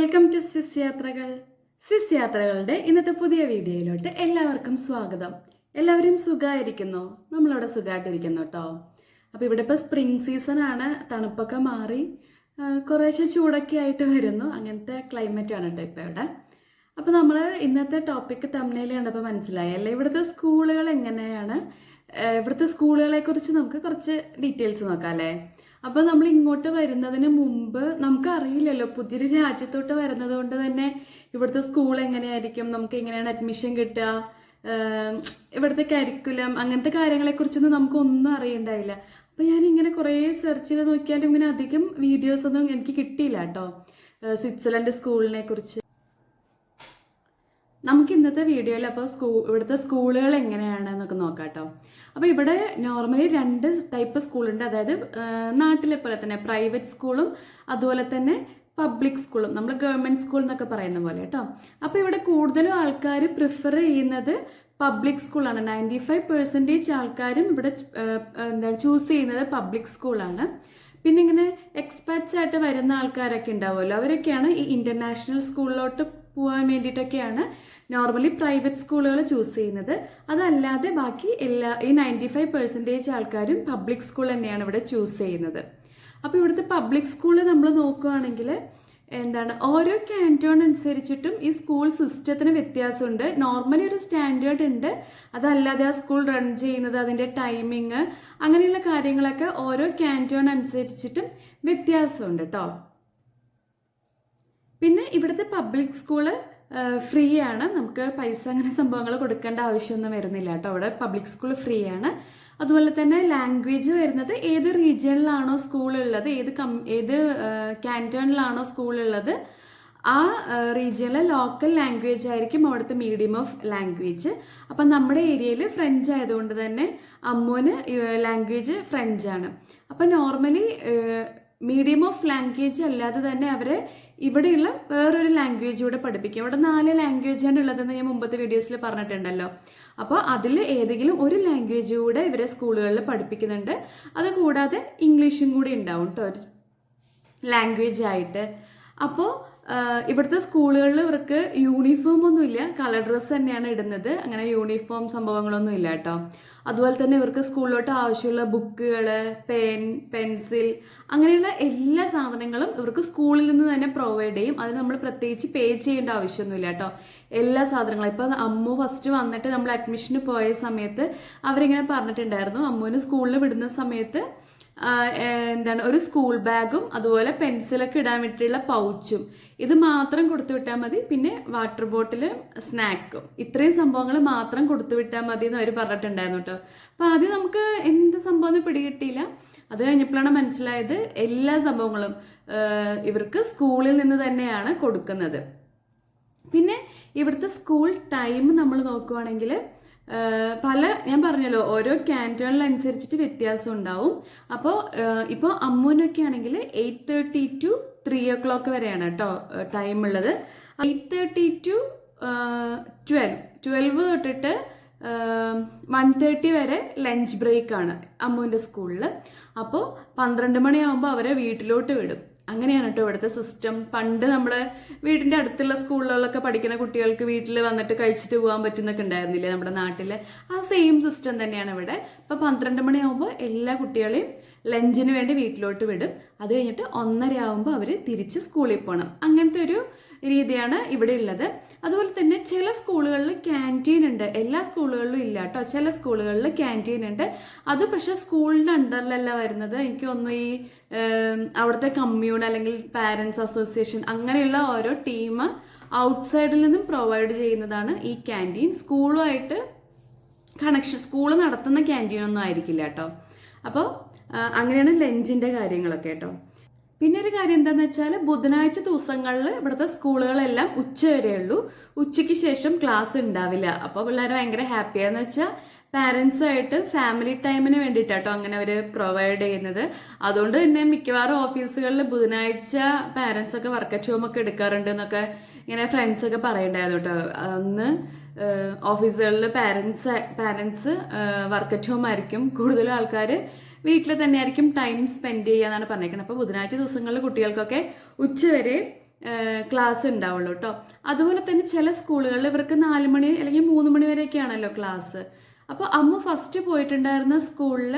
Welcome to Swiss യാത്രകൾ. Swiss യാത്രകളുടെ ഇന്നത്തെ പുതിയ വീഡിയോയിലോട്ട് എല്ലാവർക്കും സ്വാഗതം. എല്ലാവരും സുഖമായിരിക്കുന്നോ? നമ്മളവിടെ സുഖമായിട്ടിരിക്കുന്നു കേട്ടോ. അപ്പോൾ ഇവിടെ ഇപ്പോൾ സ്പ്രിംഗ് സീസണാണ്, തണുപ്പൊക്കെ മാറി കുറേശ്ശെ ചൂടൊക്കെ ആയിട്ട് വരുന്നു. അങ്ങനത്തെ ക്ലൈമറ്റാണ് കേട്ടോ ഇപ്പോൾ ഇവിടെ. അപ്പോൾ നമ്മൾ ഇന്നത്തെ ടോപ്പിക്ക് തംബ്നെയിൽ കണ്ടപ്പോൾ മനസ്സിലായല്ലേ, ഇവിടുത്തെ സ്കൂളുകൾ എങ്ങനെയാണ്, ഇവിടുത്തെ സ്കൂളുകളെക്കുറിച്ച് നമുക്ക് കുറച്ച് ഡീറ്റെയിൽസ് നോക്കാം അല്ലേ. അപ്പോൾ നമ്മൾ ഇങ്ങോട്ട് വരുന്നതിന് മുമ്പ് നമുക്ക് അറിയില്ലല്ലോ, പുതിയൊരു രാജ്യത്തോട്ട് വരുന്നത് കൊണ്ട് തന്നെ ഇവിടുത്തെ സ്കൂൾ എങ്ങനെയായിരിക്കും, നമുക്ക് എങ്ങനെയാണ് അഡ്മിഷൻ കിട്ടുക, ഇവിടുത്തെ കരിക്കുലം, അങ്ങനത്തെ കാര്യങ്ങളെക്കുറിച്ചൊന്നും നമുക്കൊന്നും അറിയണ്ടായില്ല. അപ്പോൾ ഞാനിങ്ങനെ കുറേ സെർച്ച് ചെയ്ത് നോക്കിയാലും ഇങ്ങനെ അധികം വീഡിയോസൊന്നും എനിക്ക് കിട്ടിയില്ല കേട്ടോ സ്വിറ്റ്സർലൻഡ് സ്കൂളിനെ കുറിച്ച്. നമുക്ക് ഇന്നത്തെ വീഡിയോയിൽ അപ്പോൾ ഇവിടുത്തെ സ്കൂളുകൾ എങ്ങനെയാണെന്നൊക്കെ നോക്കാം കേട്ടോ. അപ്പോൾ ഇവിടെ നോർമലി 2 ടൈപ്പ് സ്കൂളുണ്ട്. അതായത് നാട്ടിലെ പോലെ തന്നെ പ്രൈവറ്റ് സ്കൂളും അതുപോലെ തന്നെ പബ്ലിക് സ്കൂളും, നമ്മൾ ഗവൺമെൻറ് സ്കൂൾ എന്നൊക്കെ പറയുന്ന പോലെ കേട്ടോ. അപ്പോൾ ഇവിടെ കൂടുതലും ആൾക്കാർ പ്രിഫർ ചെയ്യുന്നത് പബ്ലിക് സ്കൂളാണ്. 95% ആൾക്കാരും ഇവിടെ ചൂസ് ചെയ്യുന്നത് പബ്ലിക് സ്കൂളാണ്. പിന്നെ ഇങ്ങനെ എക്സ്പാറ്റ്സ് ആയിട്ട് വരുന്ന ആൾക്കാരൊക്കെ ഉണ്ടാവുമല്ലോ, അവരൊക്കെയാണ് ഈ ഇൻ്റർനാഷണൽ സ്കൂളിലോട്ട് പോകാൻ വേണ്ടിയിട്ടൊക്കെയാണ് നോർമലി പ്രൈവറ്റ് സ്കൂളുകൾ ചൂസ് ചെയ്യുന്നത്. അതല്ലാതെ ബാക്കി ഈ 95% ആൾക്കാരും പബ്ലിക് സ്കൂൾ തന്നെയാണ് ഇവിടെ ചൂസ് ചെയ്യുന്നത്. അപ്പോൾ ഇവിടുത്തെ പബ്ലിക് സ്കൂള് നമ്മൾ നോക്കുകയാണെങ്കിൽ ഓരോ കാൻറ്റോൺ അനുസരിച്ചിട്ടും ഈ സ്കൂൾ സിസ്റ്റത്തിന് വ്യത്യാസമുണ്ട്. നോർമലി ഒരു സ്റ്റാൻഡേർഡ് ഉണ്ട്, അതല്ലാതെ ആ സ്കൂൾ റൺ ചെയ്യുന്നത്, അതിൻ്റെ ടൈമിങ്, അങ്ങനെയുള്ള കാര്യങ്ങളൊക്കെ ഓരോ കാൻറ്റോൺ അനുസരിച്ചിട്ടും വ്യത്യാസമുണ്ട് കേട്ടോ. പിന്നെ ഇവിടുത്തെ പബ്ലിക് സ്കൂള് ഫ്രീ ആണ്, നമുക്ക് പൈസ അങ്ങനെ സംഭവങ്ങൾ കൊടുക്കേണ്ട ആവശ്യമൊന്നും വരുന്നില്ല കേട്ടോ. അവിടെ പബ്ലിക് സ്കൂൾ ഫ്രീ ആണ്. അതുപോലെ തന്നെ ലാംഗ്വേജ് വരുന്നത് ഏത് റീജിയനിലാണോ സ്കൂളുള്ളത്, ഏത് കാൻറ്റോണിലാണോ സ്കൂളുള്ളത്, ആ റീജിയനിലെ ലോക്കൽ ലാംഗ്വേജ് ആയിരിക്കും അവിടുത്തെ മീഡിയം ഓഫ് ലാംഗ്വേജ്. അപ്പം നമ്മുടെ ഏരിയയിൽ ഫ്രഞ്ച് ആയതുകൊണ്ട് തന്നെ അമ്മൂന് ലാംഗ്വേജ് ഫ്രഞ്ചാണ്. അപ്പം നോർമലി മീഡിയം ഓഫ് ലാംഗ്വേജ് അല്ലാതെ തന്നെ അവരെ ഇവിടെയുള്ള വേറൊരു ലാംഗ്വേജ് കൂടെ പഠിപ്പിക്കും. ഇവിടെ 4 ലാംഗ്വേജാണ് ഉള്ളതെന്ന് ഞാൻ മുമ്പത്തെ വീഡിയോസിൽ പറഞ്ഞിട്ടുണ്ടല്ലോ. അപ്പോൾ അതിൽ ഏതെങ്കിലും ഒരു ലാംഗ്വേജ് കൂടെ ഇവരെ സ്കൂളുകളിൽ പഠിപ്പിക്കുന്നുണ്ട്. അതുകൂടാതെ ഇംഗ്ലീഷും കൂടി ഉണ്ടാവും കേട്ടോ ഒരു ലാംഗ്വേജ് ആയിട്ട്. അപ്പോൾ ഇവിടുത്തെ സ്കൂളുകളിൽ ഇവർക്ക് യൂണിഫോം ഒന്നുമില്ല, കളർ ഡ്രസ്സ് തന്നെയാണ് ഇടുന്നത്. അങ്ങനെ യൂണിഫോം സംഭവങ്ങളൊന്നും ഇല്ല കേട്ടോ. അതുപോലെ തന്നെ ഇവർക്ക് സ്കൂളിലോട്ട് ആവശ്യമുള്ള ബുക്കുകൾ, പെൻസിൽ, അങ്ങനെയുള്ള എല്ലാ സാധനങ്ങളും ഇവർക്ക് സ്കൂളിൽ നിന്ന് തന്നെ പ്രൊവൈഡ് ചെയ്യും. അത് നമ്മൾ പ്രത്യേകിച്ച് പേ ചെയ്യേണ്ട ആവശ്യമൊന്നുമില്ല കേട്ടോ. എല്ലാ സാധനങ്ങളും ഇപ്പം അമ്മു ഫസ്റ്റ് വന്നിട്ട് നമ്മൾ അഡ്മിഷന് പോയ സമയത്ത് അവരിങ്ങനെ പറഞ്ഞിട്ടുണ്ടായിരുന്നു, അമ്മുവിന് സ്കൂളിൽ വിടുന്ന സമയത്ത് ഒരു സ്കൂൾ ബാഗും അതുപോലെ പെൻസിലൊക്കെ ഇടാൻ വേണ്ടിയിട്ടുള്ള പൗച്ചും ഇത് മാത്രം കൊടുത്തു വിട്ടാൽ മതി. പിന്നെ വാട്ടർ ബോട്ടിലും സ്നാക്കും, ഇത്രയും സംഭവങ്ങൾ മാത്രം കൊടുത്തു വിട്ടാൽ മതി എന്ന് അവർ പറഞ്ഞിട്ടുണ്ടായിരുന്നു കേട്ടോ. അപ്പോൾ ആദ്യം നമുക്ക് എന്ത് സംഭവം പിടികിട്ടിയില്ല. അത് കഴിഞ്ഞപ്പോഴാണ് മനസ്സിലായത് എല്ലാ സംഭവങ്ങളും ഇവർക്ക് സ്കൂളിൽ നിന്ന് തന്നെയാണ് കൊടുക്കുന്നത്. പിന്നെ ഇവിടുത്തെ സ്കൂൾ ടൈം നമ്മൾ നോക്കുവാണെങ്കിൽ ഞാൻ പറഞ്ഞല്ലോ ഓരോ കാൻറ്റോണിനനുസരിച്ചിട്ട് വ്യത്യാസം ഉണ്ടാവും. അപ്പോൾ ഇപ്പോൾ അമ്മൂനൊക്കെ ആണെങ്കിൽ 8:30 to 3 o'clock വരെയാണ് കേട്ടോ ടൈം ഉള്ളത്. 8:30 to 12 തൊട്ടിട്ട് 1:30 വരെ ലഞ്ച് ബ്രേക്കാണ് അമ്മൂൻ്റെ സ്കൂളിൽ. അപ്പോൾ 12 മണിയാകുമ്പോൾ അവരെ വീട്ടിലോട്ട് വിടും. അങ്ങനെയാണ് കേട്ടോ ഇവിടുത്തെ സിസ്റ്റം. പണ്ട് നമ്മൾ വീടിൻ്റെ അടുത്തുള്ള സ്കൂളുകളിലൊക്കെ പഠിക്കുന്ന കുട്ടികൾക്ക് വീട്ടിൽ വന്നിട്ട് കഴിച്ചിട്ട് പോകാൻ പറ്റുന്നൊക്കെ ഉണ്ടായിരുന്നില്ലേ നമ്മുടെ നാട്ടിൽ, ആ സെയിം സിസ്റ്റം തന്നെയാണ് ഇവിടെ. ഇപ്പോൾ 12 മണിയാകുമ്പോൾ എല്ലാ കുട്ടികളെയും ലഞ്ചിന് വേണ്ടി വീട്ടിലോട്ട് വിടും. അത് കഴിഞ്ഞിട്ട് 1:30 ആകുമ്പോൾ അവർ തിരിച്ച് സ്കൂളിൽ പോകണം. അങ്ങനത്തെ ഒരു രീതിയാണ് ഇവിടെ ഉള്ളത്. അതുപോലെ തന്നെ ചില സ്കൂളുകളിൽ ക്യാൻറ്റീൻ ഉണ്ട്, എല്ലാ സ്കൂളുകളിലും ഇല്ല കേട്ടോ. ചില സ്കൂളുകളിൽ ക്യാൻറ്റീൻ ഉണ്ട്. അത് പക്ഷേ സ്കൂളിൻ്റെ അണ്ടറിലല്ല വരുന്നത്. എനിക്ക് തോന്നുന്നു ഈ അവിടുത്തെ കമ്മ്യൂൺ അല്ലെങ്കിൽ പാരൻസ് അസോസിയേഷൻ അങ്ങനെയുള്ള ഓരോ ടീം ഔട്ട്സൈഡിൽ നിന്നും പ്രൊവൈഡ് ചെയ്യുന്നതാണ് ഈ ക്യാൻറ്റീൻ. സ്കൂളുമായിട്ട് സ്കൂൾ നടത്തുന്ന ക്യാൻറ്റീനൊന്നും ആയിരിക്കില്ല കേട്ടോ. അപ്പോൾ അങ്ങനെയാണ് ലഞ്ചിൻ്റെ കാര്യങ്ങളൊക്കെ കേട്ടോ. പിന്നെ ഒരു കാര്യം എന്താണെന്ന് വെച്ചാൽ ബുധനാഴ്ച ദിവസങ്ങളിൽ ഇവിടുത്തെ സ്കൂളുകളെല്ലാം ഉച്ച വരെയുള്ളൂ. ഉച്ചയ്ക്ക് ശേഷം ക്ലാസ് ഉണ്ടാവില്ല. അപ്പോൾ പിള്ളേർ ഭയങ്കര ഹാപ്പിയാന്ന് വെച്ചാൽ പാരൻസുമായിട്ട് ഫാമിലി ടൈമിന് വേണ്ടിയിട്ടാട്ടോ അങ്ങനെ അവർ പ്രൊവൈഡ് ചെയ്യുന്നത്. അതുകൊണ്ട് തന്നെ മിക്കവാറും ഓഫീസുകളിൽ ബുധനാഴ്ച പാരൻസൊക്കെ വർക്ക് അറ്റ് ഹോം ഒക്കെ എടുക്കാറുണ്ട് എന്നൊക്കെ ഇങ്ങനെ ഫ്രണ്ട്സൊക്കെ പറയുന്നുണ്ടായിരുന്നു കേട്ടോ. അന്ന് ഓഫീസുകളിൽ പാരൻസ് വർക്ക് അറ്റ് ഹോം ആയിരിക്കും, കൂടുതലും ആൾക്കാർ വീട്ടിൽ തന്നെ ആയിരിക്കും ടൈം സ്പെൻഡ് ചെയ്യാന്നാണ് പറഞ്ഞേക്കുന്നത്. അപ്പോൾ ബുധനാഴ്ച ദിവസങ്ങളിൽ കുട്ടികൾക്കൊക്കെ ഉച്ചവരെ ക്ലാസ് ഉണ്ടാവുള്ളൂ കേട്ടോ. അതുപോലെ തന്നെ ചില സ്കൂളുകളിൽ ഇവർക്ക് 4 മണി അല്ലെങ്കിൽ 3 മണി വരെയൊക്കെയാണല്ലോ ക്ലാസ്. അപ്പോൾ അമ്മ ഫസ്റ്റ് പോയിട്ടുണ്ടായിരുന്ന സ്കൂളിൽ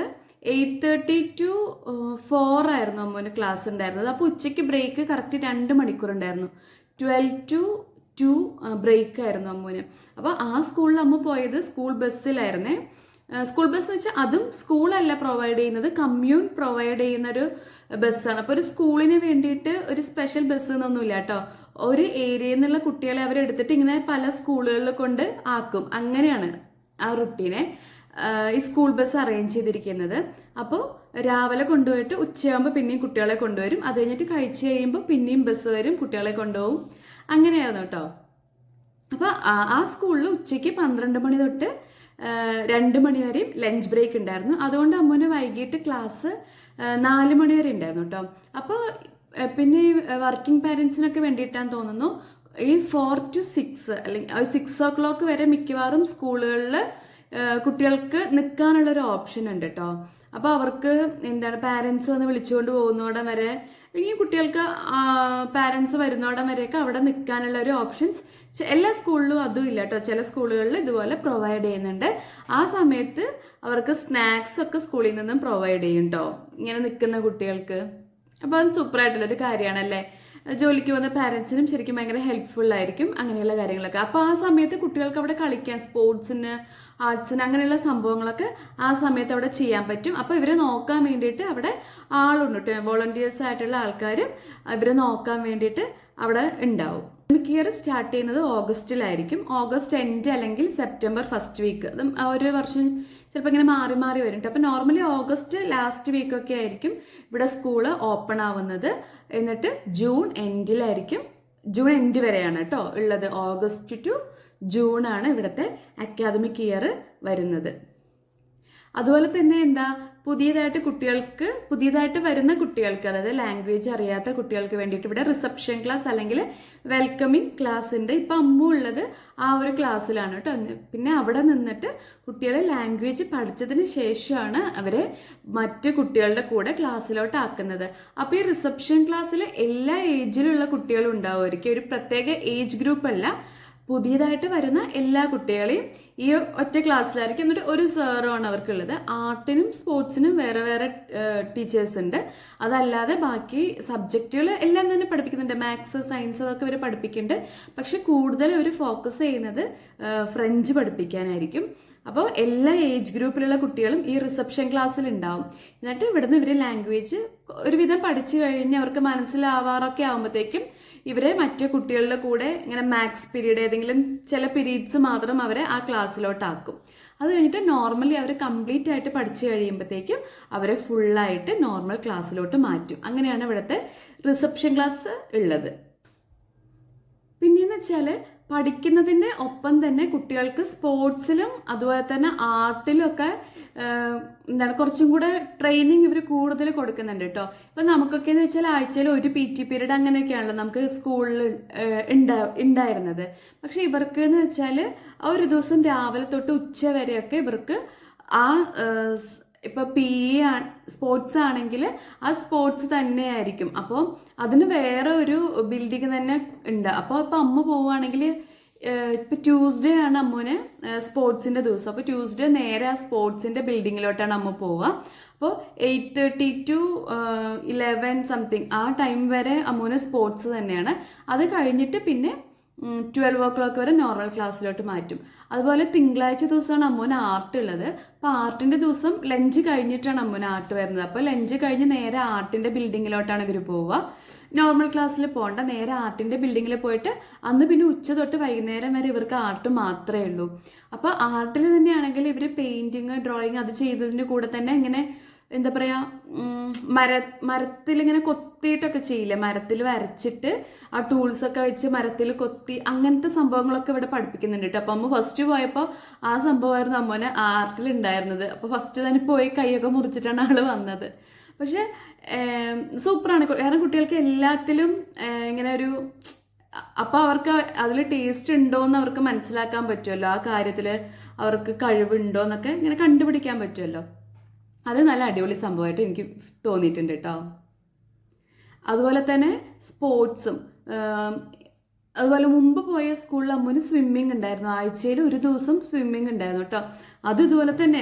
8:30 to 4 ആയിരുന്നു അമ്മൂന് ക്ലാസ് ഉണ്ടായിരുന്നത്. അപ്പോൾ ഉച്ചയ്ക്ക് ബ്രേക്ക് കറക്റ്റ് 2 മണിക്കൂർ ഉണ്ടായിരുന്നു. 12 to 2 ബ്രേക്ക് ആയിരുന്നു അമ്മൂന്. അപ്പോൾ ആ സ്കൂളിൽ അമ്മ പോയത് സ്കൂൾ ബസ്സിലായിരുന്നേ. സ്കൂൾ ബസ് എന്ന് വെച്ചാൽ അതും സ്കൂളല്ല പ്രൊവൈഡ് ചെയ്യുന്നത്, കമ്മ്യൂൺ പ്രൊവൈഡ് ചെയ്യുന്ന ഒരു ബസ്സാണ്. അപ്പോൾ ഒരു സ്കൂളിന് വേണ്ടിയിട്ട് ഒരു സ്പെഷ്യൽ ബസ് എന്നൊന്നുമില്ല കേട്ടോ. ഒരു ഏരിയയിൽ നിന്നുള്ള കുട്ടികളെ അവരെടുത്തിട്ട് ഇങ്ങനെ പല സ്കൂളുകളിൽ കൊണ്ട് ആക്കും. അങ്ങനെയാണ് ആ റുട്ടീനെ ഈ സ്കൂൾ ബസ് അറേഞ്ച് ചെയ്തിരിക്കുന്നത്. അപ്പോൾ രാവിലെ കൊണ്ടുപോയിട്ട് ഉച്ചയാകുമ്പോൾ പിന്നെയും കുട്ടികളെ കൊണ്ടുവരും. അത് കഴിഞ്ഞിട്ട് കഴിച്ച് കഴിയുമ്പോൾ പിന്നെയും ബസ് വരും, കുട്ടികളെ കൊണ്ടുപോകും. അങ്ങനെയായിരുന്നു കേട്ടോ. അപ്പോൾ ആ സ്കൂളിൽ ഉച്ചയ്ക്ക് 12 മണി തൊട്ട് 2 മണി വരെയും ലഞ്ച് ബ്രേക്ക് ഉണ്ടായിരുന്നു. അതുകൊണ്ട് അമ്മൂന് വൈകിട്ട് ക്ലാസ് 4 മണി വരെ ഉണ്ടായിരുന്നു കേട്ടോ. അപ്പോൾ പിന്നെ ഈ വർക്കിംഗ് പാരൻസിനൊക്കെ വേണ്ടിയിട്ടാന്ന് തോന്നുന്നു ഈ 4 to 6 അല്ലെങ്കിൽ 6 o'clock വരെ മിക്കവാറും സ്കൂളുകളിൽ കുട്ടികൾക്ക് നിൽക്കാനുള്ളൊരു ഓപ്ഷൻ ഉണ്ട് കേട്ടോ. അപ്പോൾ അവർക്ക് എന്താണ് പാരൻസ് വന്ന് വിളിച്ചുകൊണ്ട് പോകുന്നോടം വരെ അല്ലെങ്കിൽ കുട്ടികൾക്ക് പാരൻസ് വരുന്നോടം വരെയൊക്കെ അവിടെ നിൽക്കാനുള്ള ഒരു ഓപ്ഷൻസ് എല്ലാ സ്കൂളിലും അതും ഇല്ല കേട്ടോ. ചില സ്കൂളുകളിൽ ഇതുപോലെ പ്രൊവൈഡ് ചെയ്യുന്നുണ്ട്. ആ സമയത്ത് അവർക്ക് സ്നാക്സ് ഒക്കെ സ്കൂളിൽ നിന്നും പ്രൊവൈഡ് ചെയ്യും കേട്ടോ, ഇങ്ങനെ നിൽക്കുന്ന കുട്ടികൾക്ക്. അപ്പോൾ അത് സൂപ്പറായിട്ടുള്ളൊരു കാര്യമാണല്ലേ. ജോലിക്ക് വന്ന പാരൻസിനും ശരിക്കും ഭയങ്കര ഹെൽപ്ഫുൾ ആയിരിക്കും അങ്ങനെയുള്ള കാര്യങ്ങളൊക്കെ. അപ്പോൾ ആ സമയത്ത് കുട്ടികൾക്ക് അവിടെ കളിക്കാൻ, സ്പോർട്സിന്, ആർട്സിന് അങ്ങനെയുള്ള സംഭവങ്ങളൊക്കെ ആ സമയത്ത് അവിടെ ചെയ്യാൻ പറ്റും. അപ്പോൾ ഇവരെ നോക്കാൻ വേണ്ടിയിട്ട് അവിടെ ആളുണ്ട് കേട്ടോ. വോളണ്ടിയേഴ്സ് ആയിട്ടുള്ള ആൾക്കാർ ഇവരെ നോക്കാൻ വേണ്ടിയിട്ട് അവിടെ ഉണ്ടാവും. അക്കാദമിക് ഇയർ സ്റ്റാർട്ട് ചെയ്യുന്നത് ഓഗസ്റ്റിലായിരിക്കും. ഓഗസ്റ്റ് എൻഡ് അല്ലെങ്കിൽ സെപ്റ്റംബർ ഫസ്റ്റ് വീക്ക്. അത് ഒരു വർഷം ചിലപ്പോൾ ഇങ്ങനെ മാറി മാറി വരും. അപ്പോൾ നോർമലി ഓഗസ്റ്റ് ലാസ്റ്റ് വീക്കൊക്കെ ആയിരിക്കും ഇവിടെ സ്കൂള് ഓപ്പൺ ആവുന്നത്. എന്നിട്ട് ജൂൺ എൻഡിലായിരിക്കും, ജൂൺ എൻഡ് വരെയാണ് കേട്ടോ ഉള്ളത്. ഓഗസ്റ്റ് ടു ജൂൺ ആണ് ഇവിടുത്തെ അക്കാദമിക് ഇയർ വരുന്നത്. അതുപോലെ തന്നെ എന്താ, പുതിയതായിട്ട് വരുന്ന കുട്ടികൾക്ക്, അതായത് ലാംഗ്വേജ് അറിയാത്ത കുട്ടികൾക്ക് വേണ്ടിയിട്ട് ഇവിടെ റിസപ്ഷൻ ക്ലാസ് അല്ലെങ്കിൽ വെൽക്കമിങ് ക്ലാസ് ഉണ്ട്. ഇപ്പം അമ്മു ഉള്ളത് ആ ഒരു ക്ലാസ്സിലാണ് കേട്ടോ. പിന്നെ അവിടെ നിന്നിട്ട് കുട്ടികൾ ലാംഗ്വേജ് പഠിച്ചതിന് ശേഷമാണ് അവരെ മറ്റ് കുട്ടികളുടെ കൂടെ ക്ലാസ്സിലോട്ട് ആക്കുന്നത്. അപ്പോൾ ഈ റിസപ്ഷൻ ക്ലാസ്സിൽ എല്ലാ ഏജിലുള്ള കുട്ടികളും ഉണ്ടാവുമായിരിക്കും. ഒരു പ്രത്യേക ഏജ് ഗ്രൂപ്പ് അല്ല, പുതിയതായിട്ട് വരുന്ന എല്ലാ കുട്ടികളെയും ഈ ഒറ്റ ക്ലാസ്സിലായിരിക്കും. എന്നിട്ട് ഒരു സാറുമാണ് അവർക്കുള്ളത്. ആർട്ടിനും സ്പോർട്സിനും വേറെ വേറെ ടീച്ചേഴ്സ് ഉണ്ട്. അതല്ലാതെ ബാക്കി സബ്ജക്റ്റുകൾ എല്ലാം തന്നെ പഠിപ്പിക്കുന്നുണ്ട്. മാത്സ്, സയൻസ് അതൊക്കെ ഇവർ പഠിപ്പിക്കുന്നുണ്ട്. പക്ഷെ കൂടുതൽ ഒരു ഫോക്കസ് ചെയ്യുന്നത് ഫ്രഞ്ച് പഠിപ്പിക്കാനായിരിക്കും. അപ്പോൾ എല്ലാ ഏജ് ഗ്രൂപ്പിലുള്ള കുട്ടികളും ഈ റിസപ്ഷൻ ക്ലാസ്സിൽ ഉണ്ടാവും. എന്നിട്ട് ഇവിടുന്ന് ഇവർ ലാംഗ്വേജ് ഒരുവിധം പഠിച്ചു കഴിഞ്ഞ് അവർക്ക് മനസ്സിലാവാറൊക്കെ ആകുമ്പോഴത്തേക്കും ഇവരെ മറ്റു കുട്ടികളുടെ കൂടെ ഇങ്ങനെ മാത്സ് പീരീഡ് ഏതെങ്കിലും ചില പീരീഡ്സ് മാത്രം അവരെ ആ ക്ലാസ്സിലോട്ടാക്കും. അത് കഴിഞ്ഞിട്ട് നോർമലി അവർ കംപ്ലീറ്റ് ആയിട്ട് പഠിച്ചു കഴിയുമ്പോഴത്തേക്കും അവരെ ഫുള്ളായിട്ട് നോർമൽ ക്ലാസ്സിലോട്ട് മാറ്റും. അങ്ങനെയാണ് ഇവിടുത്തെ റിസപ്ഷൻ ക്ലാസ് ഉള്ളത്. പിന്നെയെന്ന് വെച്ചാൽ പഠിക്കുന്നതിൻ്റെ ഒപ്പം തന്നെ കുട്ടികൾക്ക് സ്പോർട്സിലും അതുപോലെ തന്നെ ആർട്ടിലും ഒക്കെ എന്താണ് കുറച്ചും കൂടെ ട്രെയിനിങ് ഇവർ കൂടുതൽ കൊടുക്കുന്നുണ്ട് കേട്ടോ. ഇപ്പം നമുക്കൊക്കെ എന്ന് വെച്ചാൽ ആഴ്ചയിൽ ഒരു PT പീരീഡ് അങ്ങനെയൊക്കെയാണല്ലോ നമുക്ക് സ്കൂളിൽ ഉണ്ടായിരുന്നത്. പക്ഷെ ഇവർക്ക് എന്ന് വെച്ചാൽ ആ ഒരു ദിവസം രാവിലെ തൊട്ട് ഉച്ച വരെയൊക്കെ ഇവർക്ക് ആ ഇപ്പോൾ PE സ്പോർട്സ് ആണെങ്കിൽ ആ സ്പോർട്സ് തന്നെയായിരിക്കും. അപ്പോൾ അതിന് വേറെ ഒരു ബിൽഡിങ് തന്നെ ഉണ്ട്. അപ്പോൾ ഇപ്പം അമ്മ പോവുകയാണെങ്കിൽ ഇപ്പം ട്യൂസ്ഡേ ആണ് അമ്മൂന് സ്പോർട്സിൻ്റെ ദിവസം. അപ്പോൾ ട്യൂസ്ഡേ നേരെ ആ സ്പോർട്സിൻ്റെ ബിൽഡിങ്ങിലോട്ടാണ് അമ്മ പോവുക. അപ്പോൾ 8:30 to 11 സംതിങ് ആ ടൈം വരെ അമ്മൂന് സ്പോർട്സ് തന്നെയാണ്. അത് കഴിഞ്ഞിട്ട് പിന്നെ 12 o'clock വരെ നോർമൽ ക്ലാസ്സിലോട്ട് മാറ്റും. അതുപോലെ തിങ്കളാഴ്ച ദിവസമാണ് അമ്മൂന് ആർട്ട് ഉള്ളത്. അപ്പോൾ ആർട്ടിൻ്റെ ദിവസം ലഞ്ച് കഴിഞ്ഞിട്ടാണ് അമ്മൂന് ആർട്ട് വരുന്നത്. അപ്പോൾ ലഞ്ച് കഴിഞ്ഞ് നേരെ ആർട്ടിൻ്റെ ബിൽഡിങ്ങിലോട്ടാണ് ഇവർ പോവുക. നോർമൽ ക്ലാസ്സിൽ പോകണ്ട, നേരെ ആർട്ടിൻ്റെ ബിൽഡിങ്ങിൽ പോയിട്ട് അന്ന് പിന്നെ ഉച്ച തൊട്ട് വൈകുന്നേരം വരെ ഇവർക്ക് ആർട്ട് മാത്രമേ ഉള്ളൂ. അപ്പോൾ ആർട്ടിൽ തന്നെയാണെങ്കിൽ ഇവർ പെയിൻറ്റിങ്, ഡ്രോയിങ് അത് ചെയ്തതിൻ്റെ കൂടെ തന്നെ ഇങ്ങനെ എന്താ പറയുക, മരത്തിൽ ഇങ്ങനെ കൊത്തിയിട്ടൊക്കെ ചെയ്യില്ലേ, മരത്തിൽ വരച്ചിട്ട് ആ ടൂൾസൊക്കെ വെച്ച് മരത്തിൽ കൊത്തി അങ്ങനത്തെ സംഭവങ്ങളൊക്കെ ഇവിടെ പഠിപ്പിക്കുന്നുണ്ട് കേട്ടോ. അപ്പോൾ അമ്മ ഫസ്റ്റ് പോയപ്പോൾ ആ സംഭവമായിരുന്നു അമ്മോനെ ആർട്ടിൽ ഉണ്ടായിരുന്നത്. അപ്പോൾ ഫസ്റ്റ് തന്നെ പോയി കൈയൊക്കെ മുറിച്ചിട്ടാണ് ആൾ വന്നത്. പക്ഷെ സൂപ്പറാണ്, കാരണം കുട്ടികൾക്ക് എല്ലാത്തിലും ഇങ്ങനെ ഒരു അപ്പോൾ അവർക്ക് അതിൽ ടേസ്റ്റ് ഉണ്ടോ എന്ന് അവർക്ക് മനസ്സിലാക്കാൻ പറ്റുമല്ലോ, ആ കാര്യത്തിൽ അവർക്ക് കഴിവുണ്ടോ എന്നൊക്കെ ഇങ്ങനെ കണ്ടുപിടിക്കാൻ പറ്റുമല്ലോ. അത് നല്ല അടിപൊളി സംഭവമായിട്ട് എനിക്ക് തോന്നിയിട്ടുണ്ട് കേട്ടോ. അതുപോലെ തന്നെ സ്പോർട്സും. അതുപോലെ മുമ്പ് പോയ സ്കൂളിൽ അമ്മൂന് സ്വിമ്മിങ് ഉണ്ടായിരുന്നു, ആഴ്ചയിൽ ഒരു ദിവസം സ്വിമ്മിങ് ഉണ്ടായിരുന്നു കേട്ടോ. അതും ഇതുപോലെ തന്നെ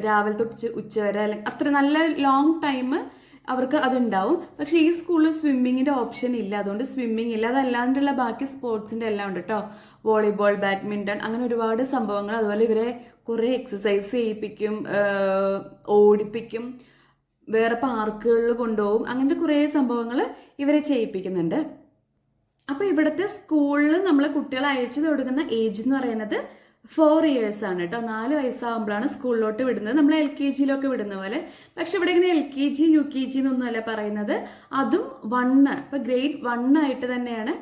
രാവിലെ തൊട്ട് ഉച്ചവരെ, അല്ലെങ്കിൽ അത്ര നല്ല ലോങ് ടൈം അവർക്ക് അതുണ്ടാവും. പക്ഷേ ഈ സ്കൂളിൽ സ്വിമ്മിങ്ങിൻ്റെ ഓപ്ഷൻ ഇല്ല, അതുകൊണ്ട് സ്വിമ്മിങ് ഇല്ല. അതല്ലാണ്ടുള്ള ബാക്കി സ്പോർട്സിൻ്റെ എല്ലാം ഉണ്ട് കേട്ടോ. വോളിബോൾ, ബാഡ്മിൻ്റൺ, അങ്ങനെ ഒരുപാട് സംഭവങ്ങൾ. അതുപോലെ ഇവരെ കുറേ എക്സസൈസ് ചെയ്യിപ്പിക്കും, ഓടിപ്പിക്കും, വേറെ പാർക്കുകളിൽ കൊണ്ടുപോകും, അങ്ങനത്തെ കുറേ സംഭവങ്ങൾ ഇവരെ ചെയ്യിപ്പിക്കുന്നുണ്ട്. അപ്പോൾ ഇവിടുത്തെ സ്കൂളിൽ നമ്മൾ കുട്ടികളെ അയച്ചു കൊടുക്കുന്ന ഏജ് എന്ന് പറയുന്നത് 4 years ആണ് കേട്ടോ. 4 വയസ്സാകുമ്പോഴാണ് സ്കൂളിലോട്ട് വിടുന്നത്, നമ്മൾ LKG വിടുന്ന പോലെ. പക്ഷെ ഇവിടെ ഇങ്ങനെ LKG UKG എന്നൊന്നുമല്ല പറയുന്നത്, അതും 1, ഇപ്പം ഗ്രേഡ് 1 ആയിട്ട് തന്നെയാണ്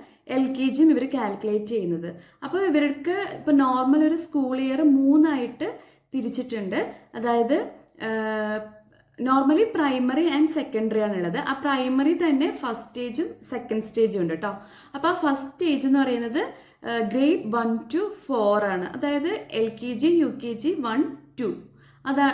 LKGയും ഇവർ കാൽക്കുലേറ്റ് ചെയ്യുന്നത്. അപ്പോൾ ഇവർക്ക് ഇപ്പം നോർമൽ ഒരു സ്കൂൾ ഇയർ 3 ആയിട്ട് തിരിച്ചിട്ടുണ്ട്. അതായത് നോർമലി പ്രൈമറി ആൻഡ് സെക്കൻഡറി ആണുള്ളത്. ആ പ്രൈമറി തന്നെ ഫസ്റ്റ് സ്റ്റേജും സെക്കൻഡ് സ്റ്റേജും ഉണ്ട് കേട്ടോ. അപ്പോൾ ആ ഫസ്റ്റ് സ്റ്റേജ് എന്ന് പറയുന്നത് ഗ്രേഡ് 1 to 4 ആണ്. അതായത് LKG UKG 1 2, അതാ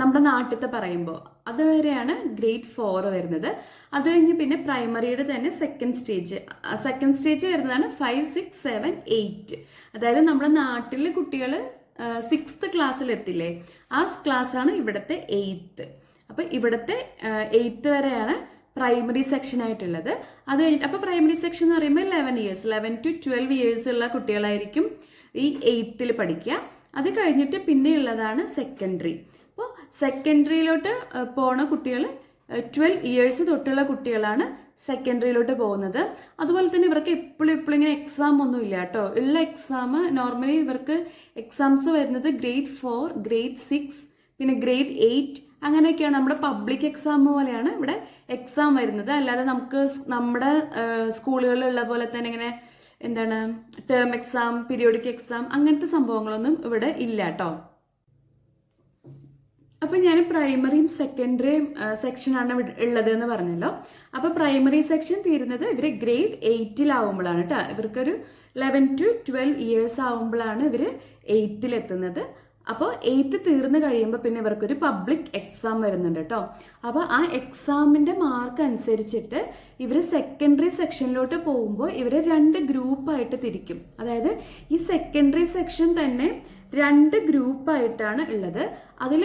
നമ്മുടെ നാട്ടിലത്തെ പറയുമ്പോൾ അതുവരെയാണ് ഗ്രേഡ് 4 വരുന്നത്. അത് കഴിഞ്ഞ് പിന്നെ പ്രൈമറിയുടെ തന്നെ സെക്കൻഡ് സ്റ്റേജ് വരുന്നതാണ് 5 6 7 8. അതായത് നമ്മുടെ നാട്ടിലെ കുട്ടികൾ 6th ക്ലാസ്സിലെത്തില്ലേ, ആ ക്ലാസ്സാണ് ഇവിടുത്തെ 8th. അപ്പോൾ ഇവിടുത്തെ 8th വരെയാണ് പ്രൈമറി സെക്ഷൻ ആയിട്ടുള്ളത്. അത് കഴിഞ്ഞിട്ട് അപ്പോൾ പ്രൈമറി സെക്ഷൻ എന്ന് പറയുമ്പോൾ 11 to 12 years ഉള്ള കുട്ടികളായിരിക്കും ഈ 8th പഠിക്കുക. അത് കഴിഞ്ഞിട്ട് പിന്നെയുള്ളതാണ് സെക്കൻഡറി. അപ്പോൾ സെക്കൻഡറിയിലോട്ട് പോണ കുട്ടികൾ 12 years തൊട്ടുള്ള കുട്ടികളാണ് സെക്കൻഡറിയിലോട്ട് പോകുന്നത്. അതുപോലെ തന്നെ ഇവർക്ക് എപ്പോഴും ഇങ്ങനെ എക്സാം ഒന്നും ഇല്ല കേട്ടോ. ഉള്ള എക്സാം നോർമലി ഇവർക്ക് എക്സാംസ് വരുന്നത് ഗ്രേഡ് 4, ഗ്രേഡ് 6, പിന്നെ ഗ്രേഡ് 8, അങ്ങനെയൊക്കെയാണ്. നമ്മുടെ പബ്ലിക് എക്സാം പോലെയാണ് ഇവിടെ എക്സാം വരുന്നത്. അല്ലാതെ നമുക്ക് നമ്മുടെ സ്കൂളുകളിലുള്ള പോലെ തന്നെ ഇങ്ങനെ എന്താണ് ടേം എക്സാം, പീരിയോഡിക് എക്സാം, അങ്ങനത്തെ സംഭവങ്ങളൊന്നും ഇവിടെ ഇല്ല കേട്ടോ. അപ്പം ഞാൻ പ്രൈമറിയും സെക്കൻഡറിയും സെക്ഷനാണ് ഉള്ളത് എന്ന് പറഞ്ഞല്ലോ. അപ്പോൾ പ്രൈമറി സെക്ഷൻ തീരുന്നത് ഇവർ ഗ്രേഡ് 8 കേട്ടോ. ഇവർക്കൊരു 11 to 12 years ആവുമ്പോഴാണ് ഇവർ 8th എത്തുന്നത്. അപ്പോൾ 8th തീർന്നു കഴിയുമ്പോൾ പിന്നെ ഇവർക്കൊരു പബ്ലിക് എക്സാം വരുന്നുണ്ട് കേട്ടോ. അപ്പോൾ ആ എക്സാമിൻ്റെ മാർക്ക് അനുസരിച്ചിട്ട് ഇവർ സെക്കൻഡറി സെക്ഷനിലോട്ട് പോകുമ്പോൾ ഇവർ 2 ഗ്രൂപ്പായിട്ട് തിരിക്കും. അതായത് ഈ സെക്കൻഡറി സെക്ഷൻ തന്നെ 2 ഗ്രൂപ്പായിട്ടാണ് ഉള്ളത്. അതിൽ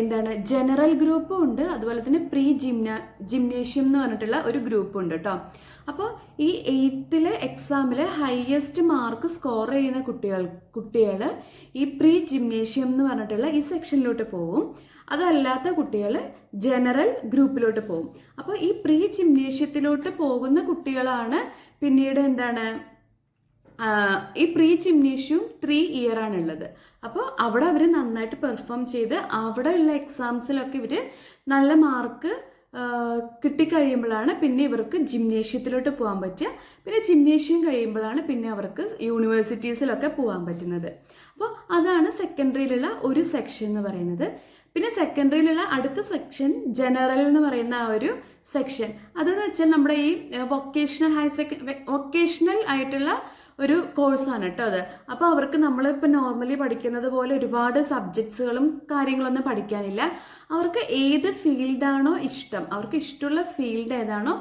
എന്താണ് ജനറൽ ഗ്രൂപ്പും ഉണ്ട്, അതുപോലെ തന്നെ പ്രീ ജിംനേഷ്യം എന്ന് പറഞ്ഞിട്ടുള്ള ഒരു ഗ്രൂപ്പും ഉണ്ട് കേട്ടോ. അപ്പോൾ ഈ 8th എക്സാമിൽ ഹയസ്റ്റ് മാർക്ക് സ്കോർ ചെയ്യുന്ന കുട്ടികൾ ഈ പ്രീ ജിംനേഷ്യം എന്ന് പറഞ്ഞിട്ടുള്ള ഈ സെക്ഷനിലോട്ട് പോകും. അതല്ലാത്ത കുട്ടികൾ ജനറൽ ഗ്രൂപ്പിലോട്ട് പോകും. അപ്പോൾ ഈ പ്രീ ജിംനേഷ്യത്തിലോട്ട് പോകുന്ന കുട്ടികളാണ് പിന്നീട് എന്താണ് ഈ പ്രീ ജിംനേഷ്യം 3 year ആണുള്ളത്. അപ്പോൾ അവിടെ അവർ നന്നായിട്ട് പെർഫോം ചെയ്ത് അവിടെയുള്ള എക്സാംസിലൊക്കെ ഇവർ നല്ല മാർക്ക് കിട്ടിക്കഴിയുമ്പോഴാണ് പിന്നെ ഇവർക്ക് ജിംനേഷ്യത്തിലോട്ട് പോകാൻ പറ്റുക. പിന്നെ ജിംനേഷ്യം കഴിയുമ്പോഴാണ് പിന്നെ അവർക്ക് യൂണിവേഴ്സിറ്റീസിലൊക്കെ പോകാൻ പറ്റുന്നത്. അപ്പോൾ അതാണ് സെക്കൻഡറിയിലുള്ള ഒരു സെക്ഷൻ എന്ന് പറയുന്നത്. പിന്നെ സെക്കൻഡറിയിലുള്ള അടുത്ത സെക്ഷൻ ജനറൽ എന്ന് പറയുന്ന ആ ഒരു സെക്ഷൻ, അതെന്ന് വെച്ചാൽ നമ്മുടെ ഈ വൊക്കേഷണൽ ആയിട്ടുള്ള ഒരു കോഴ്സാണ് കേട്ടോ അത്. അപ്പോൾ അവർക്ക് നമ്മളിപ്പോൾ നോർമലി പഠിക്കുന്നത് പോലെ ഒരുപാട് സബ്ജക്ട്സുകളും കാര്യങ്ങളൊന്നും പഠിക്കാനില്ല. അവർക്ക് ഏത് ഫീൽഡാണോ ഇഷ്ടം, അവർക്ക് ഇഷ്ടമുള്ള ഫീൽഡ് ഏതാണോ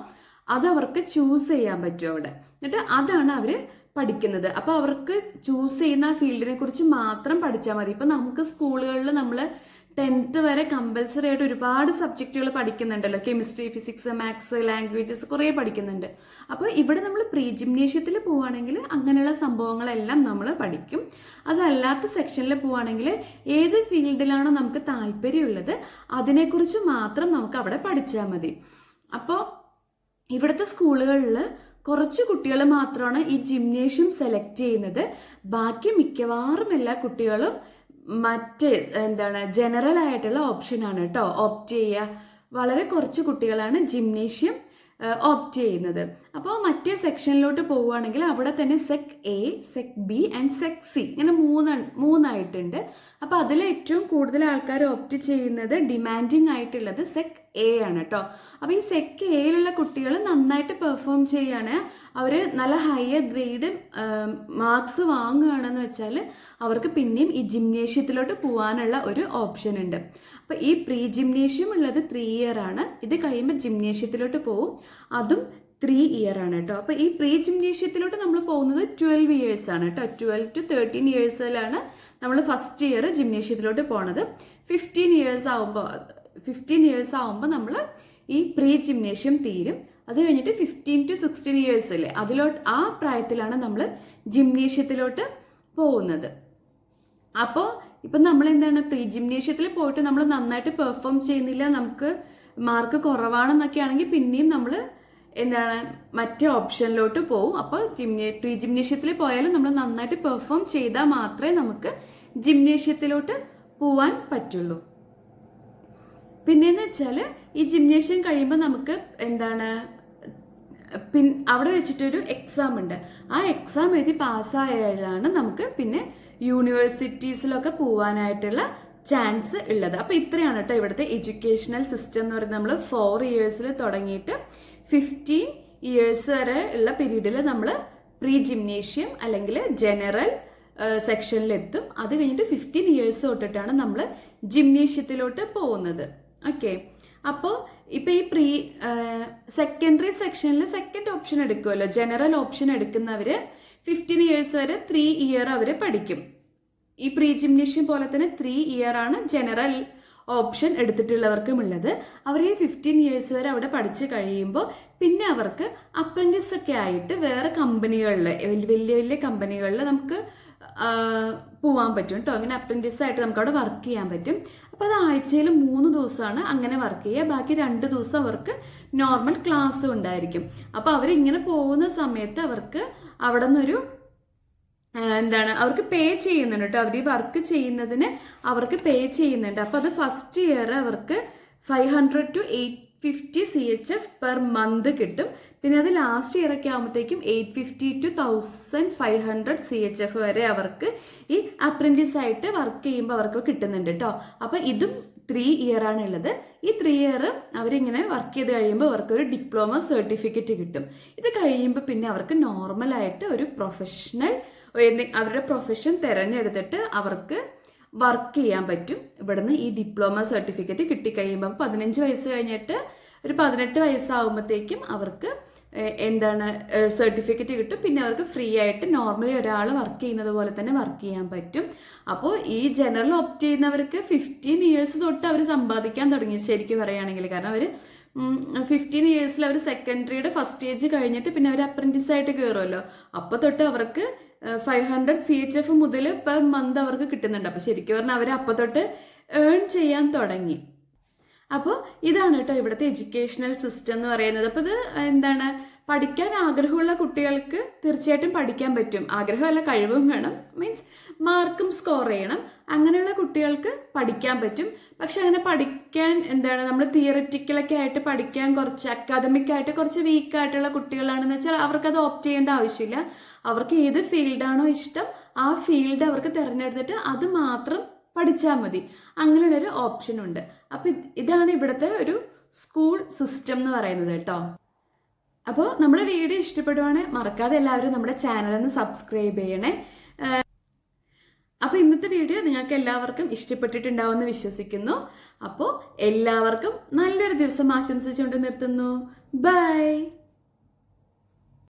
അത് അവർക്ക് ചൂസ് ചെയ്യാൻ പറ്റും അവിടെ. എന്നിട്ട് അതാണ് അവർ പഠിക്കുന്നത്. അപ്പോൾ അവർക്ക് ചൂസ് ചെയ്യുന്ന ആ ഫീൽഡിനെ കുറിച്ച് മാത്രം പഠിച്ചാൽ മതി. ഇപ്പം നമുക്ക് സ്കൂളുകളിൽ നമ്മൾ 10th വരെ കമ്പൽസറി ആയിട്ട് ഒരുപാട് സബ്ജക്റ്റുകൾ പഠിക്കുന്നുണ്ടല്ലോ. കെമിസ്ട്രി, ഫിസിക്സ്, മാത്സ്, ലാംഗ്വേജസ് കുറേ പഠിക്കുന്നുണ്ട്. അപ്പോൾ ഇവിടെ നമ്മൾ പ്രീ ജിംനേഷ്യത്തിൽ പോവുകയാണെങ്കിൽ അങ്ങനെയുള്ള സംഭവങ്ങളെല്ലാം നമ്മൾ പഠിക്കും. അതല്ലാത്ത സെക്ഷനിൽ പോവുകയാണെങ്കിൽ ഏത് ഫീൽഡിലാണോ നമുക്ക് താല്പര്യമുള്ളത് അതിനെക്കുറിച്ച് മാത്രം നമുക്ക് അവിടെ പഠിച്ചാൽ മതി. അപ്പോൾ ഇവിടുത്തെ സ്കൂളുകളിൽ കുറച്ച് കുട്ടികൾ മാത്രമാണ് ഈ ജിംനേഷ്യം സെലക്ട് ചെയ്യുന്നത്. ബാക്കി മിക്കവാറും എല്ലാ കുട്ടികളും മറ്റ് എന്താണ് ജനറൽ ആയിട്ടുള്ള ഓപ്ഷനാണ് കേട്ടോ ഓപ്റ്റ് ചെയ്യുക. വളരെ കുറച്ച് കുട്ടികളാണ് ജിംനേഷ്യം ഓപ്റ്റ് ചെയ്യുന്നത്. അപ്പോൾ മറ്റേ സെക്ഷനിലോട്ട് പോവുകയാണെങ്കിൽ അവിടെ തന്നെ sec A, sec B and sec C ഇങ്ങനെ മൂന്നായിട്ടുണ്ട്. അപ്പോൾ അതിൽ ഏറ്റവും കൂടുതൽ ആൾക്കാർ ഓപ്റ്റ് ചെയ്യുന്നത് ഡിമാൻഡിങ് ആയിട്ടുള്ളത് സെക് എ ആണ് കേട്ടോ. അപ്പോൾ ഈ സെക് എയിലുള്ള കുട്ടികൾ നന്നായിട്ട് പെർഫോം ചെയ്യാണ്, അവർ നല്ല ഹയർ ഗ്രേഡ് മാർക്സ് വാങ്ങുകയാണെന്ന് വെച്ചാൽ അവർക്ക് പിന്നെയും ഈ ജിംനേഷ്യത്തിലോട്ട് പോകാനുള്ള ഒരു ഓപ്ഷൻ ഉണ്ട്. അപ്പോൾ ഈ പ്രീ ജിംനേഷ്യം ഉള്ളത് 3 ഇയർ ആണ്. ഇത് കഴിയുമ്പോൾ ജിംനേഷ്യത്തിലോട്ട് പോവും, അതും 3 ഇയർ ആണ് കേട്ടോ. അപ്പോൾ ഈ പ്രീ ജിംനേഷ്യത്തിലോട്ട് നമ്മൾ പോകുന്നത് 12 ഇയേഴ്സ് ആണ് കേട്ടോ. 12 to 13 ഇയേഴ്സിലാണ് നമ്മൾ ഫസ്റ്റ് ഇയർ ജിംനേഷ്യത്തിലോട്ട് പോണത്. 15 ഇയേഴ്സ് ആവുമ്പോൾ നമ്മൾ ഈ പ്രീ ജിംനേഷ്യം തീരും. അത് കഴിഞ്ഞിട്ട് 15 to 16 ഇയേഴ്സിൽ ആ പ്രായത്തിലാണ് നമ്മൾ ജിംനേഷ്യത്തിലോട്ട് പോകുന്നത്. അപ്പോൾ ഇപ്പം നമ്മൾ എന്താണ് പ്രീ ജിംനേഷ്യത്തിൽ പോയിട്ട് നമ്മൾ നന്നായിട്ട് പെർഫോം ചെയ്യുന്നില്ല, നമുക്ക് മാർക്ക് കുറവാണെന്നൊക്കെ ആണെങ്കിൽ പിന്നെയും നമ്മൾ എന്താണ് മറ്റേ ഓപ്ഷനിലോട്ട് പോവും. അപ്പോൾ പ്രീ ജിംനേഷ്യത്തിൽ പോയാലും നമ്മൾ നന്നായിട്ട് പെർഫോം ചെയ്താൽ മാത്രമേ നമുക്ക് ജിംനേഷ്യത്തിലോട്ട് പോവാൻ പറ്റുള്ളൂ. പിന്നെയെന്ന് വെച്ചാൽ ഈ ജിംനേഷ്യം കഴിയുമ്പോൾ നമുക്ക് എന്താണ് അവിടെ വെച്ചിട്ടൊരു എക്സാം ഉണ്ട്. ആ എക്സാം എഴുതി പാസ്സായാലാണ് നമുക്ക് പിന്നെ യൂണിവേഴ്സിറ്റീസിലൊക്കെ പോവാനായിട്ടുള്ള ചാൻസ് ഉള്ളത്. അപ്പോൾ ഇത്രയാണ് കേട്ടോ ഇവിടുത്തെ എഡ്യൂക്കേഷണൽ സിസ്റ്റം എന്ന് പറയുന്നത്. നമ്മൾ 4 ഇയേഴ്സിൽ തുടങ്ങിയിട്ട് 15 ഇയേഴ്സ് വരെ ഉള്ള പീരീഡിൽ നമ്മൾ പ്രീ ജിംനേഷ്യം അല്ലെങ്കിൽ ജനറൽ സെക്ഷനിലെത്തും. അത് കഴിഞ്ഞിട്ട് 15 ഇയേഴ്സ് തൊട്ടിട്ടാണ് നമ്മൾ ജിംനേഷ്യത്തിലോട്ട് പോകുന്നത്. ഓക്കെ, അപ്പോൾ ഇപ്പം ഈ സെക്കൻഡറി സെക്ഷനിൽ സെക്കൻഡ് ഓപ്ഷൻ എടുക്കുമല്ലോ, ജനറൽ ഓപ്ഷൻ എടുക്കുന്നവർ 15 ഇയേഴ്സ് വരെ 3 ഇയർ അവർ പഠിക്കും. ഈ പ്രീ ജിംനേഷ്യം പോലെ തന്നെ 3 ഇയർ ആണ് ജനറൽ ഓപ്ഷൻ എടുത്തിട്ടുള്ളവർക്കും ഉള്ളത്. അവർ ഈ 15 ഇയേഴ്സ് വരെ അവിടെ പഠിച്ചു കഴിയുമ്പോൾ പിന്നെ അവർക്ക് അപ്രന്റീസ് ഒക്കെ ആയിട്ട് വേറെ കമ്പനികളിൽ, വലിയ വലിയ കമ്പനികളിൽ നമുക്ക് പോവാൻ പറ്റും കേട്ടോ. അങ്ങനെ അപ്രന്റീസ് ആയിട്ട് നമുക്ക് അവിടെ വർക്ക് ചെയ്യാൻ പറ്റും. അപ്പോൾ അത് ആഴ്ചയിൽ 3 ദിവസമാണ് അങ്ങനെ വർക്ക് ചെയ്യുക. ബാക്കി 2 ദിവസം അവർക്ക് നോർമൽ ക്ലാസ്സും ഉണ്ടായിരിക്കും. അപ്പോൾ അവരിങ്ങനെ പോകുന്ന സമയത്ത് അവർക്ക് അവിടെ നിന്നൊരു അവർക്ക് പേ ചെയ്യുന്നുണ്ട് കേട്ടോ. അവർ ഈ വർക്ക് ചെയ്യുന്നതിന് അവർക്ക് പേ ചെയ്യുന്നുണ്ട്. അപ്പോൾ അത് ഫസ്റ്റ് ഇയർ അവർക്ക് 500 to 850 CHF പെർ മന്ത് കിട്ടും. പിന്നെ അത് ലാസ്റ്റ് ഇയർ ഒക്കെ ആകുമ്പോഴത്തേക്കും 850 to 1500 CHF വരെ അവർക്ക് ഈ അപ്രന്റീസ് ആയിട്ട് വർക്ക് ചെയ്യുമ്പോൾ അവർക്ക് കിട്ടുന്നുണ്ട് കേട്ടോ. അപ്പോൾ ഇതും 3 ഇയർ ആണ് ഉള്ളത്. ഈ 3 ഇയർ അവരിങ്ങനെ വർക്ക് ചെയ്ത് കഴിയുമ്പോൾ അവർക്ക് ഒരു ഡിപ്ലോമ സർട്ടിഫിക്കറ്റ് കിട്ടും. ഇത് കഴിയുമ്പോൾ പിന്നെ അവർക്ക് നോർമലായിട്ട് ഒരു പ്രൊഫഷണൽ അവരുടെ പ്രൊഫഷൻ തിരഞ്ഞെടുത്തിട്ട് അവർക്ക് വർക്ക് ചെയ്യാൻ പറ്റും. ഇവിടുന്ന് ഈ ഡിപ്ലോമ സർട്ടിഫിക്കറ്റ് കിട്ടിക്കഴിയുമ്പോൾ 15 വയസ്സ് കഴിഞ്ഞിട്ട് ഒരു 18 വയസ്സാകുമ്പോഴത്തേക്കും അവർക്ക് സർട്ടിഫിക്കറ്റ് കിട്ടും. പിന്നെ അവർക്ക് ഫ്രീ ആയിട്ട് നോർമലി ഒരാൾ വർക്ക് ചെയ്യുന്നത് പോലെ തന്നെ വർക്ക് ചെയ്യാൻ പറ്റും. അപ്പോൾ ഈ ജനറൽ ഓപ്റ്റ് ചെയ്യുന്നവർക്ക് 15 ഇയേഴ്സ് തൊട്ട് അവർ സമ്പാദിക്കാൻ തുടങ്ങി ശരിക്കും പറയുകയാണെങ്കിൽ. കാരണം അവർ 15 ഇയേഴ്സിൽ അവർ സെക്കൻഡറിയുടെ ഫസ്റ്റ് സ്റ്റേജ് കഴിഞ്ഞിട്ട് പിന്നെ അവർ അപ്രന്റീസ് ആയിട്ട് കയറുമല്ലോ. അപ്പോൾ തൊട്ട് അവർക്ക് 500 CHF മുതൽ പെർ മന്ത് അവർക്ക് കിട്ടുന്നുണ്ട്. അപ്പോൾ ശരിക്കും പറഞ്ഞാൽ അവർ അപ്പോൾ തൊട്ട് ഏൺ ചെയ്യാൻ തുടങ്ങി. അപ്പോൾ ഇതാണ് കേട്ടോ ഇവിടുത്തെ എഡ്യൂക്കേഷണൽ സിസ്റ്റം എന്ന് പറയുന്നത്. അപ്പോൾ ഇത് പഠിക്കാൻ ആഗ്രഹമുള്ള കുട്ടികൾക്ക് തീർച്ചയായിട്ടും പഠിക്കാൻ പറ്റും. ആഗ്രഹമല്ല, കഴിവും വേണം, മീൻസ് മാർക്കും സ്കോർ ചെയ്യണം. അങ്ങനെയുള്ള കുട്ടികൾക്ക് പഠിക്കാൻ പറ്റും. പക്ഷെ അങ്ങനെ പഠിക്കാൻ നമ്മൾ തിയററ്റിക്കലൊക്കെ ആയിട്ട് പഠിക്കാൻ കുറച്ച് അക്കാദമിക് ആയിട്ട് കുറച്ച് വീക്കായിട്ടുള്ള കുട്ടികളാണെന്ന് വെച്ചാൽ അവർക്കത് ഓപ്റ്റ് ചെയ്യേണ്ട ആവശ്യമില്ല. അവർക്ക് ഏത് ഫീൽഡാണോ ഇഷ്ടം ആ ഫീൽഡ് അവർക്ക് തിരഞ്ഞെടുത്തിട്ട് അത് മാത്രം പഠിച്ചാൽ മതി. അങ്ങനെയുള്ളൊരു ഓപ്ഷൻ ഉണ്ട്. അപ്പം ഇതാണ് ഇവിടുത്തെ ഒരു സ്കൂൾ സിസ്റ്റം എന്ന് പറയുന്നത് കേട്ടോ. അപ്പോൾ നമ്മുടെ വീഡിയോ ഇഷ്ടപ്പെടുവാണെങ്കിൽ മറക്കാതെ എല്ലാവരും നമ്മുടെ ചാനലൊന്ന് സബ്സ്ക്രൈബ് ചെയ്യണേ. അപ്പോൾ ഇന്നത്തെ വീഡിയോ നിങ്ങൾക്ക് എല്ലാവർക്കും ഇഷ്ടപ്പെട്ടിട്ടുണ്ടാവുമെന്ന് വിശ്വസിക്കുന്നു. അപ്പോൾ എല്ലാവർക്കും നല്ലൊരു ദിവസം ആശംസിച്ചുകൊണ്ട് നിർത്തുന്നു. ബൈ.